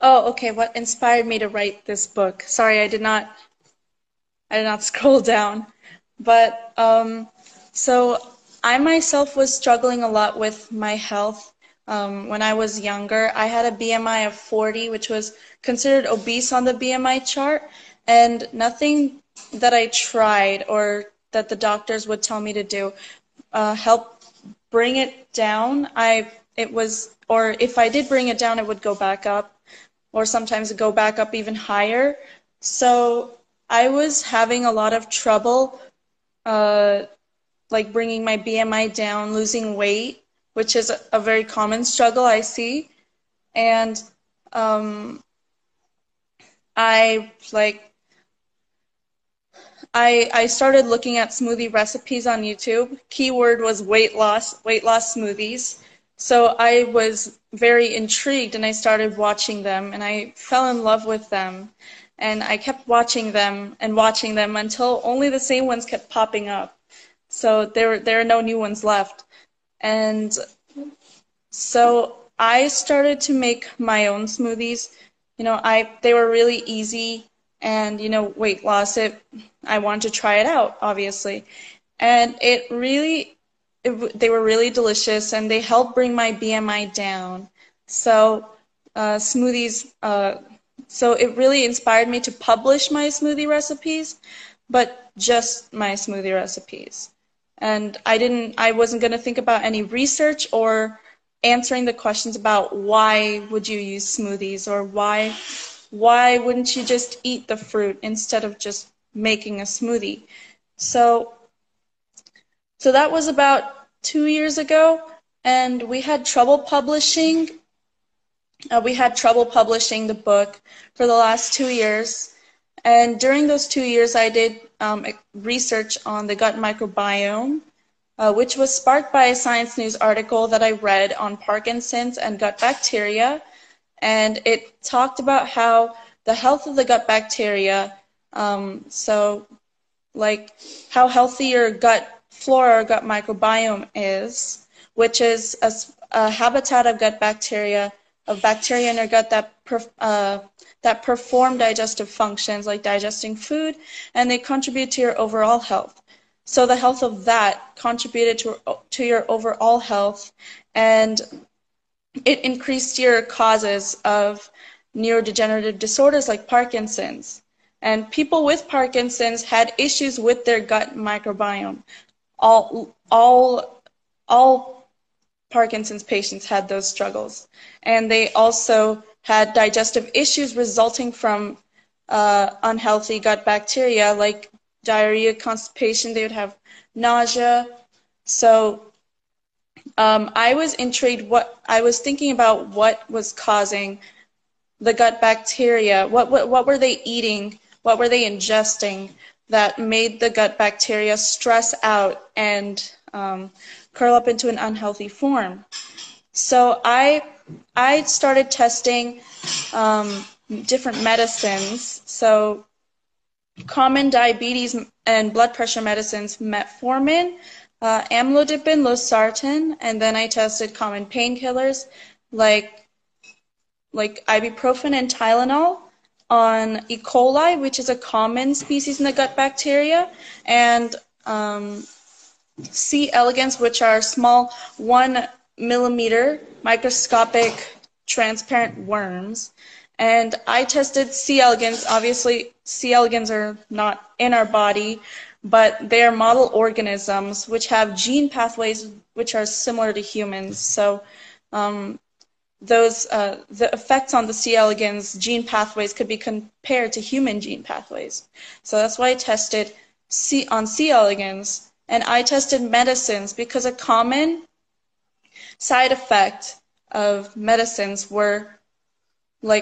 Oh, okay. What inspired me to write this book? Sorry, I did not scroll down. But so I myself was struggling a lot with my health when I was younger. I had a BMI of 40, which was considered obese on the BMI chart, and nothing that I tried or that the doctors would tell me to do helped bring it down. Or if I did bring it down, it would go back up, or sometimes go back up even higher. So I was having a lot of trouble, uh, like bringing my BMI down, losing weight, which is a very common struggle I see. And um, I like I started looking at smoothie recipes on YouTube. Keyword was weight loss smoothies. So I was very intrigued and I started watching them and I fell in love with them. And I kept watching them until only the same ones kept popping up. So there are no new ones left. And so I started to make my own smoothies. They were really easy, and weight loss. I wanted to try it out, obviously, and they were really delicious, and they helped bring my BMI down. So smoothies. So it really inspired me to publish my smoothie recipes, but just my smoothie recipes. And I wasn't going to think about any research or answering the questions about why would you use smoothies, or why wouldn't you just eat the fruit instead of just making a smoothie. So so that was about 2 years ago, and we had trouble publishing the book for the last 2 years. And during those 2 years, I did research on the gut microbiome, which was sparked by a Science News article that I read on Parkinson's and gut bacteria. And it talked about how the health of the gut bacteria, so like how healthy your gut flora or gut microbiome is, which is a habitat of bacteria in your gut that perform digestive functions like digesting food, and they contribute to your overall health. So the health of that contributed to your overall health, and it increased your causes of neurodegenerative disorders like Parkinson's. And people with Parkinson's had issues with their gut microbiome. All Parkinson's patients had those struggles. And they also had digestive issues resulting from unhealthy gut bacteria like diarrhea, constipation. They would have nausea. So I was intrigued. I was thinking about what was causing the gut bacteria. What were they eating? What were they ingesting that made the gut bacteria stress out and curl up into an unhealthy form? So I started testing different medicines. So common diabetes and blood pressure medicines: metformin, amlodipine, losartan, and then I tested common painkillers like ibuprofen and Tylenol on E. coli, which is a common species in the gut bacteria, and C. elegans, which are small 1 millimeter microscopic transparent worms. And I tested C. elegans. Obviously, C. elegans are not in our body, but they are model organisms which have gene pathways which are similar to humans. So the effects on the C. elegans gene pathways could be compared to human gene pathways. So that's why I tested on C. elegans. And I tested medicines because a common side effect of medicines were a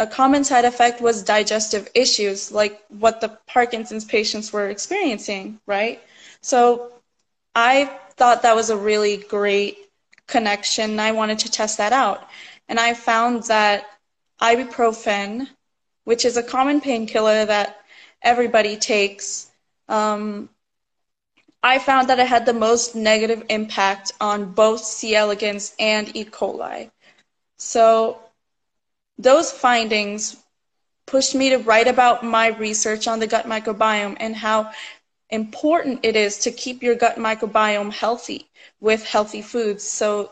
common side effect was digestive issues, like what the Parkinson's patients were experiencing, right? So I thought that was a really great connection, and I wanted to test that out. And I found that ibuprofen, which is a common painkiller that everybody takes, I found that it had the most negative impact on both C. elegans and E. coli. So those findings pushed me to write about my research on the gut microbiome and how important it is to keep your gut microbiome healthy with healthy foods. So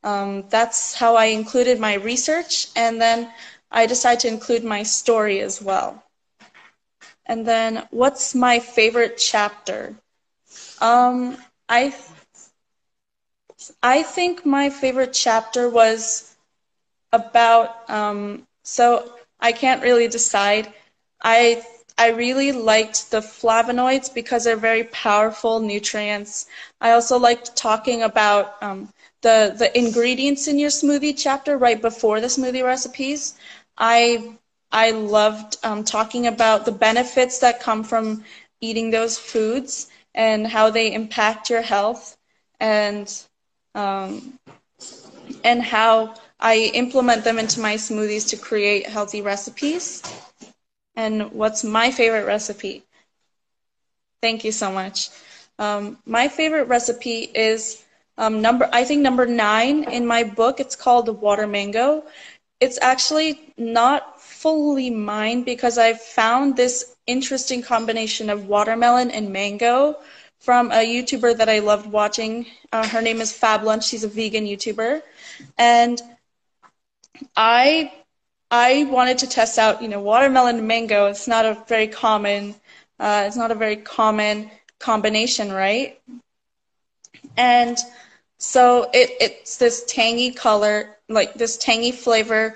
that's how I included my research, and then I decided to include my story as well. And then, what's my favorite chapter? Um, I I think my favorite chapter was about, so I can't really decide. I I really liked the flavonoids because they're very powerful nutrients. I also liked talking about the ingredients in your smoothie chapter right before the smoothie recipes. I I loved talking about the benefits that come from eating those foods and how they impact your health, and um, and how I implement them into my smoothies to create healthy recipes. And what's my favorite recipe? Thank you so much. My favorite recipe is I think number 9 in my book. It's called the water mango. It's actually not fully mine because I found this interesting combination of watermelon and mango from a YouTuber that I loved watching. Her name is Fab Lunch. She's a vegan YouTuber. And I I wanted to test out, watermelon and mango. It's not a very common combination, right? And so it's this tangy color, like this tangy flavor,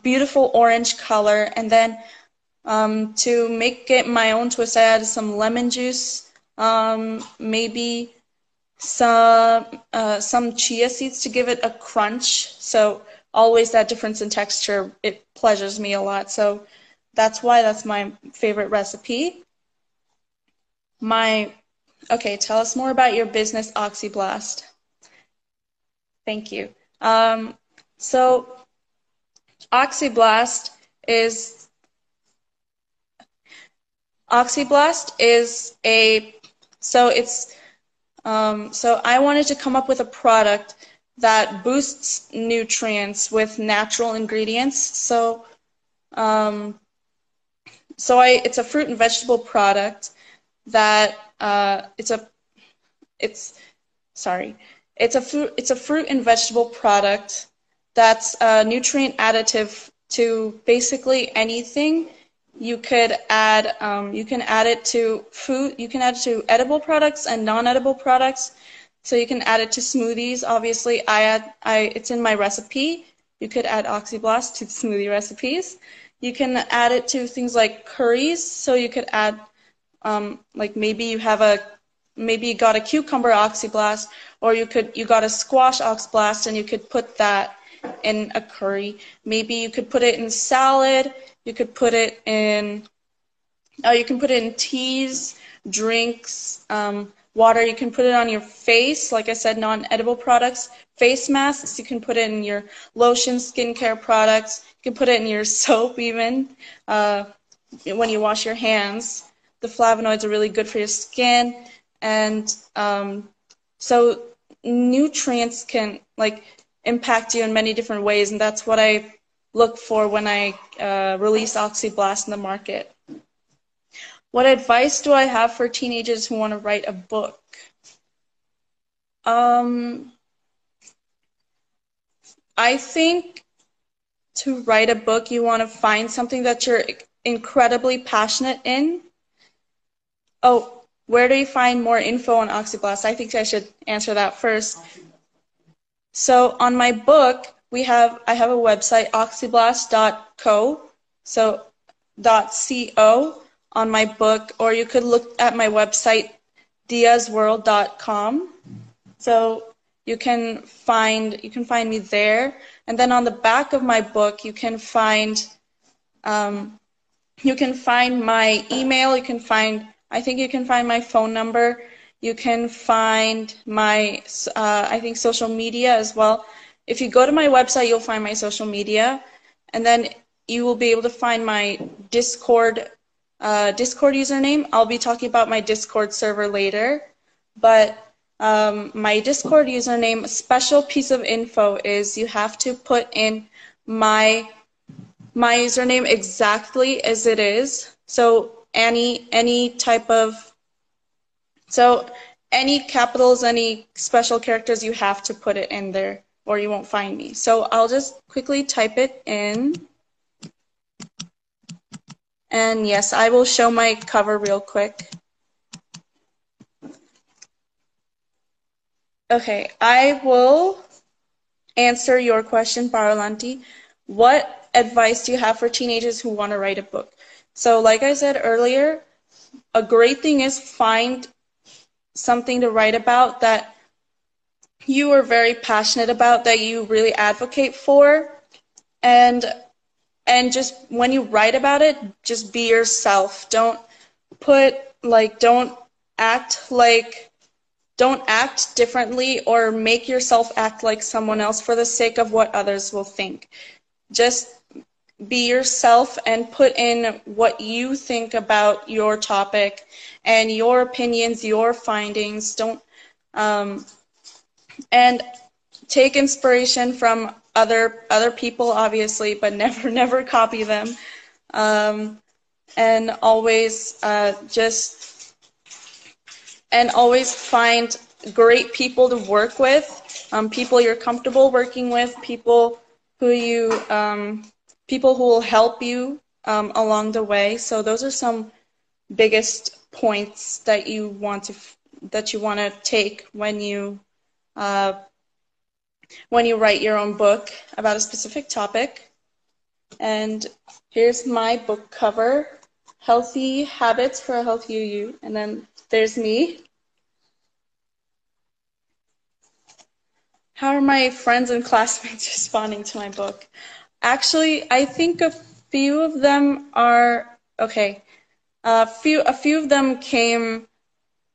beautiful orange color, and then to make it my own twist, I added some lemon juice, maybe some chia seeds to give it a crunch. So always that difference in texture, it pleasures me a lot. So that's why that's my favorite recipe. Okay, tell us more about your business, Oxyblast. Thank you. So Oxyblast is so I wanted to come up with a product that boosts nutrients with natural ingredients. It's a fruit and vegetable product that it's a fruit and vegetable product that's nutrient additive to basically anything. You can add it to food. You can add it to edible products and non-edible products. So you can add it to smoothies. Obviously, it's in my recipe. You could add Oxyblast to smoothie recipes. You can add it to things like curries. So you could add, like maybe you got a cucumber Oxyblast, or you got a squash Oxyblast, and you could put that in a curry. Maybe you could put it in salad. You could put it in. You can put it in teas, drinks, water. You can put it on your face. Like I said, non-edible products, face masks. You can put it in your lotion, skincare products. You can put it in your soap even when you wash your hands. The flavonoids are really good for your skin, and so nutrients can impact you in many different ways, and that's what I look for when I release Oxyblast in the market. What advice do I have for teenagers who want to write a book? I think to write a book, you want to find something that you're incredibly passionate in. Oh, where do you find more info on Oxyblast? I think I should answer that first. So on my book, I have a website, oxyblast.co, so .co on my book, or you could look at my website, diazworld.com. So you can find me there, and then on the back of my book, you can find my email. I think you can find my phone number. You can find my, I think, social media as well. If you go to my website, you'll find my social media, and then you will be able to find my Discord username. I'll be talking about my Discord server later, but My Discord username, special piece of info is you have to put in my username exactly as it is. So any type of any capitals, any special characters, you have to put it in there or you won't find me. So I'll just quickly type it in. And yes, I will show my cover real quick. Okay, I will answer your question, Paralanti. What advice do you have for teenagers who want to write a book? So like I said earlier, a great thing is find something to write about that you are very passionate about, that you really advocate for, and just when you write about it, just be yourself. Don't act differently or make yourself act like someone else for the sake of what others will think. Just be yourself and put in what you think about your topic and your opinions, your findings. Don't and take inspiration from other people, obviously, but never copy them. And always always find great people to work with, people you're comfortable working with, people who will help you along the way. So those are some biggest points that you want to take when you write your own book about a specific topic. And here's my book cover, Healthy Habits for a Healthier You. And then there's me. How are my friends and classmates responding to my book? Actually, I think a few of them are okay. A few of them came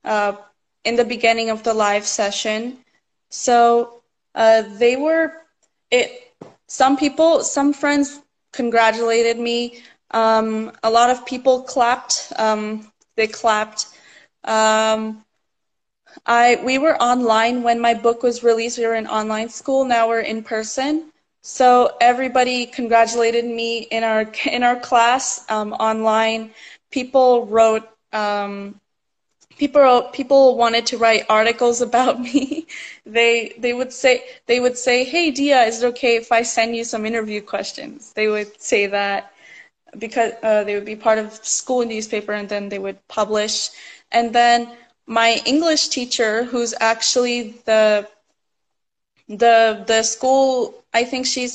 in the beginning of the live session. So they were some friends congratulated me. A lot of people clapped. They clapped. We were online when my book was released. We were in online school. Now we're in person. So everybody congratulated me in our class online. People wanted to write articles about me. They would say, "Hey Dia, is it okay if I send you some interview questions?" They would say that because they would be part of school newspaper, and then they would publish. And then my English teacher, who's actually the school, I think she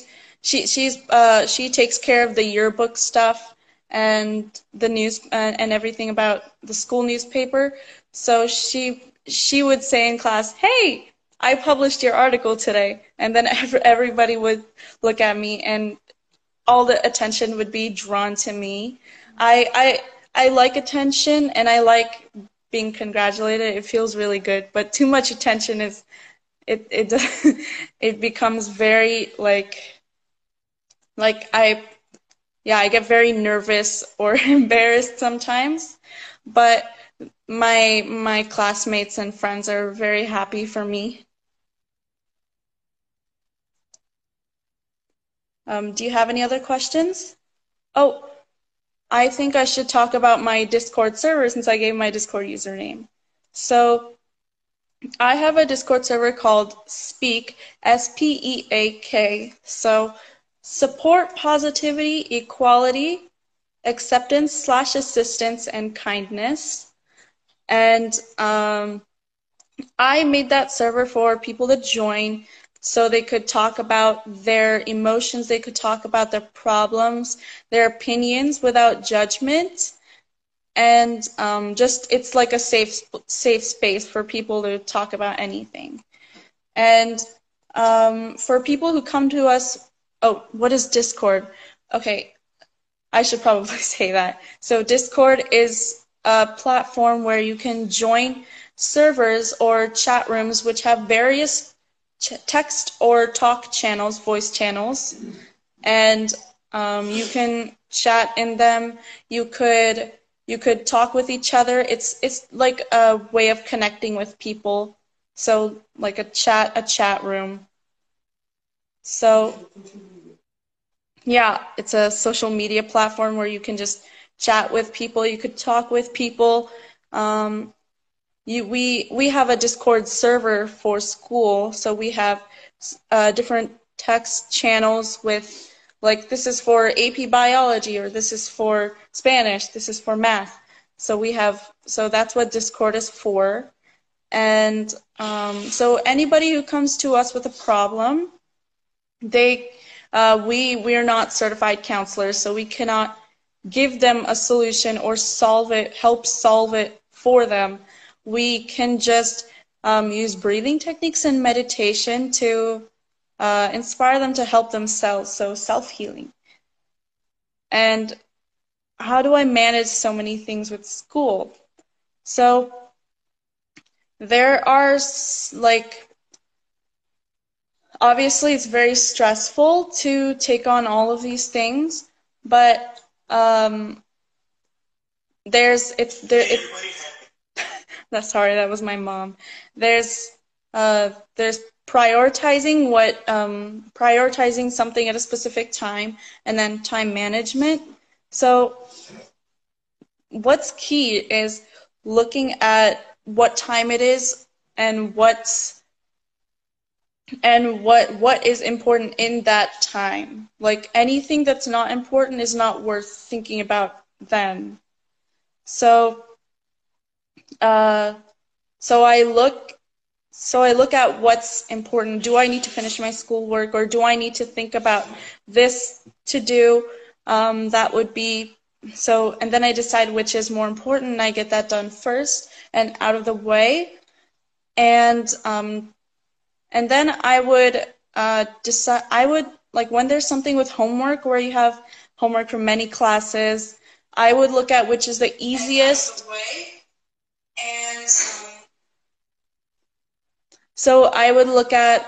takes care of the yearbook stuff and the news and everything about the school newspaper. So she would say in class, "Hey, I published your article today," and then everybody would look at me, and all the attention would be drawn to me. I like attention, and I like being congratulated. It feels really good, but too much attention is it becomes very I get very nervous or embarrassed sometimes. But my classmates and friends are very happy for me. Do you have any other questions? Oh, I think I should talk about my Discord server since I gave my Discord username. So I have a Discord server called Speak, SPEAK. So support positivity, equality, acceptance / assistance, and kindness. And I made that server for people to join so they could talk about their emotions, they could talk about their problems, their opinions without judgment. And it's like a safe space for people to talk about anything. And for people who come to us, what is Discord? Okay, I should probably say that. So Discord is a platform where you can join servers or chat rooms which have various text or talk channels, voice channels, and you can chat in them. You could talk with each other. It's like a way of connecting with people So like a chat room. So yeah, it's a social media platform where you can just chat with people. You could talk with people. We have a Discord server for school, so we have different text channels with, like, this is for AP Biology, or this is for Spanish, this is for math. So that's what Discord is for. And so anybody who comes to us with a problem, we are not certified counselors, so we cannot give them a solution or help solve it for them. We can just use breathing techniques and meditation to inspire them to help themselves, so self-healing. And how do I manage so many things with school? So there are, like, obviously it's very stressful to take on all of these things, but sorry, that was my mom. There's prioritizing something at a specific time, and then time management. So what's key is looking at what time it is and what is important in that time. Like, anything that's not important is not worth thinking about then. So I look at what's important. Do I need to finish my schoolwork, or do I need to think about this to do? That would be so, and then I decide which is more important, and I get that done first and out of the way. And then I would decide. I would, like, when there's something with homework where you have homework from many classes, I would look at which is the easiest. And so I would look at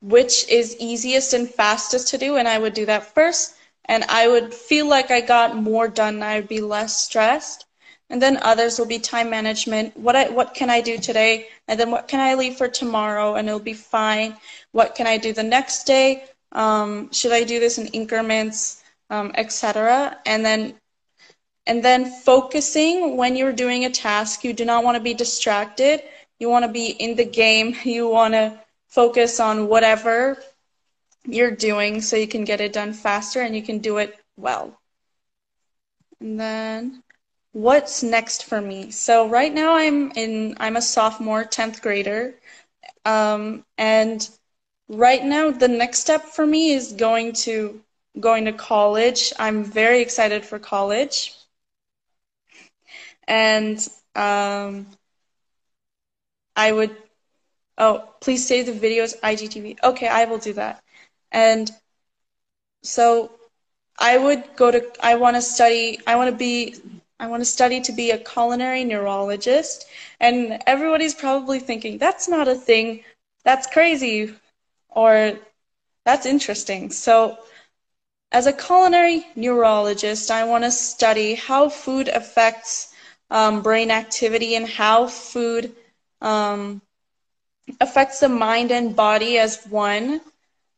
which is easiest and fastest to do, and I would do that first, and I would feel like I got more done, and I would be less stressed. And then others will be time management. What can I do today? And then what can I leave for tomorrow? And it'll be fine. What can I do the next day? Should I do this in increments, etc.? And then focusing when you're doing a task. You do not want to be distracted. You want to be in the game. You want to focus on whatever you're doing so you can get it done faster and you can do it well. And then what's next for me? So right now I'm a sophomore, 10th grader. And right now the next step for me is going to college. I'm very excited for college. And I would, please save the videos, IGTV. Okay, I will do that. And so I want to study to be a culinary neurologist. And everybody's probably thinking, that's not a thing, that's crazy, or that's interesting. So as a culinary neurologist, I want to study how food affects brain activity, and how food affects the mind and body as one.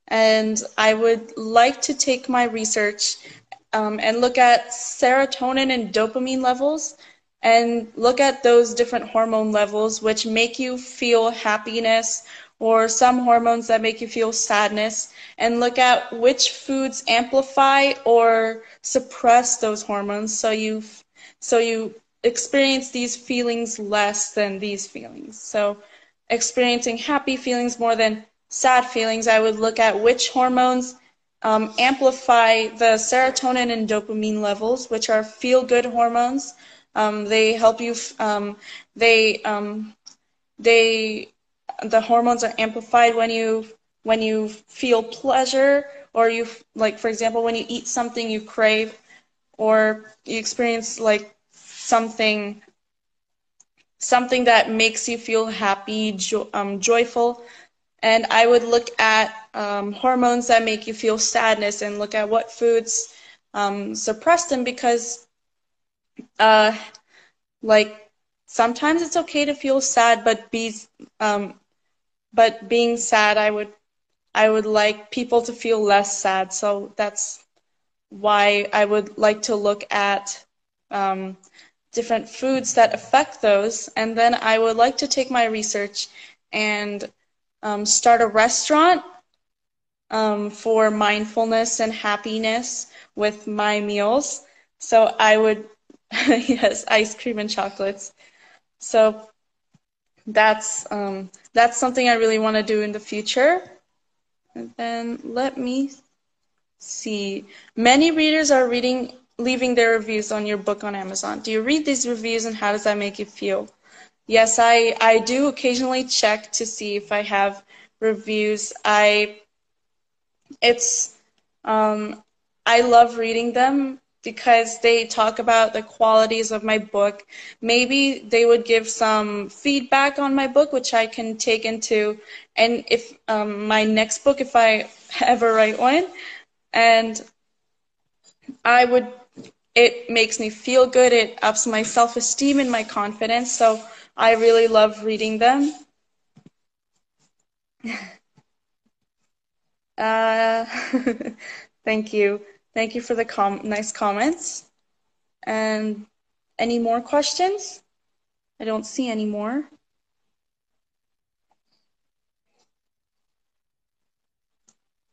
And I would like to take my research and look at serotonin and dopamine levels, and look at those different hormone levels which make you feel happiness, or some hormones that make you feel sadness, and look at which foods amplify or suppress those hormones, so you experience these feelings less than these feelings. So experiencing happy feelings more than sad feelings, I would look at which hormones amplify the serotonin and dopamine levels, which are feel-good hormones. They help you. The hormones are amplified when you feel pleasure, or like, for example, when you eat something you crave, or you experience like something that makes you feel happy, joyful. And I would look at hormones that make you feel sadness, and look at what foods suppress them, because uh, like sometimes it's okay to feel sad, but being sad, I would like people to feel less sad. So that's why I would like to look at um, different foods that affect those, and then I would like to take my research and start a restaurant for mindfulness and happiness with my meals. So I would, yes, ice cream and chocolates. So that's something I really want to do in the future. And then let me see. Many readers are leaving their reviews on your book on Amazon. Do you read these reviews and how does that make you feel? Yes, I do occasionally check to see if I have reviews. It's I love reading them because they talk about the qualities of my book. Maybe they would give some feedback on my book, which I can take into, and if my next book, if I ever write one, and I would, it makes me feel good. It ups my self-esteem and my confidence. So I really love reading them. Uh, thank you. Thank you for the nice comments. And any more questions? I don't see any more.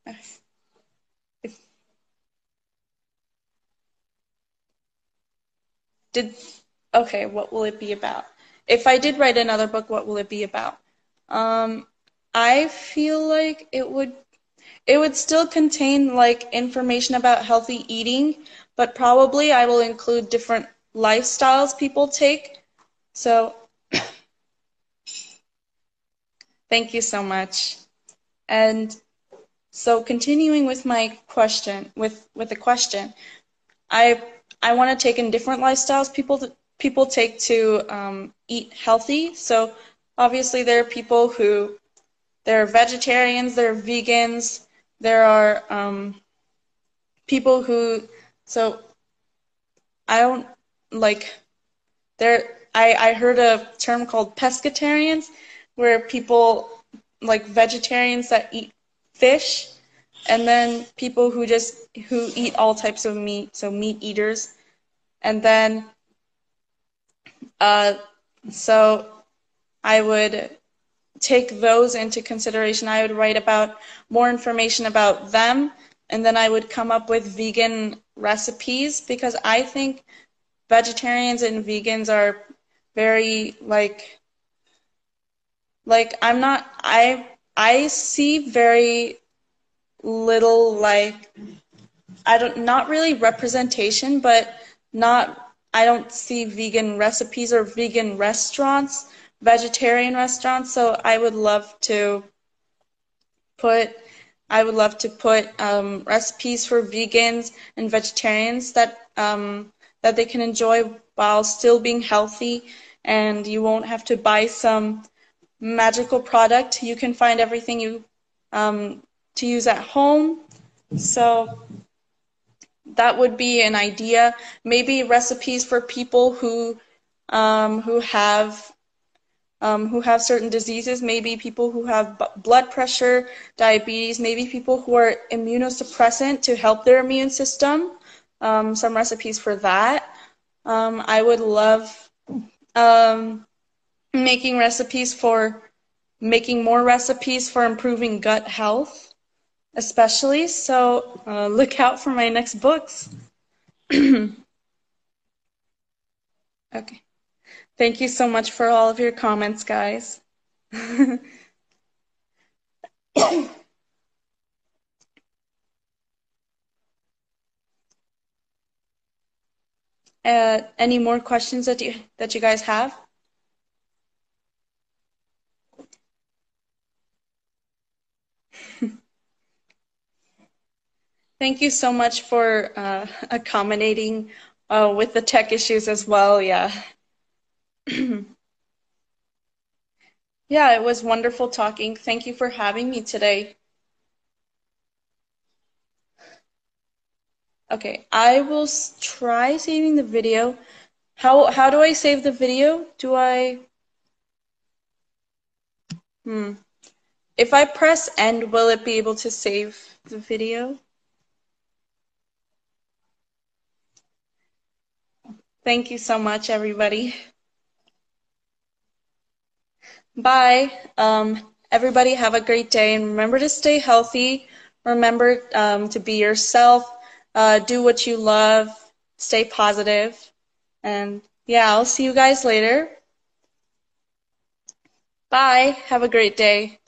If, did okay, what will it be about? If I did write another book, what will it be about? Um, I feel like it would still contain like information about healthy eating, but probably I will include different lifestyles people take. So thank you so much. And so continuing with my question, with the question, I I want to take in different lifestyles people take to eat healthy. So obviously there are people who there are vegetarians, there are vegans, there are people who so I don't like there. I heard a term called pescatarians, where people like vegetarians that eat fish, and then people who eat all types of meat, so meat eaters, and then uh, so I would take those into consideration. I would write about more information about them, and then I would come up with vegan recipes because I think vegetarians and vegans are very like I see very little I don't not really representation, but not I don't see vegan recipes or vegan restaurants, vegetarian restaurants. So put I would love to put recipes for vegans and vegetarians that they can enjoy while still being healthy, and you won't have to buy some magical product. You can find everything you to use at home. So that would be an idea. Maybe recipes for people um, who have who have certain diseases, maybe people who have blood pressure, diabetes, maybe people who are immunosuppressant to help their immune system. Some recipes for that. I would love um, making more recipes for improving gut health, especially. So look out for my next books. Okay. Thank you so much for all of your comments, guys. Any more questions that you guys have? Thank you so much for accommodating with the tech issues as well. Yeah. Yeah, it was wonderful talking. Thank you for having me today. Okay, I will try saving the video. How do I save the video? Do I If I press end, will it be able to save the video? Thank you so much, everybody. Bye. Everybody have a great day, and remember to stay healthy. Remember to be yourself. Do what you love. Stay positive. And yeah, I'll see you guys later. Bye. Have a great day.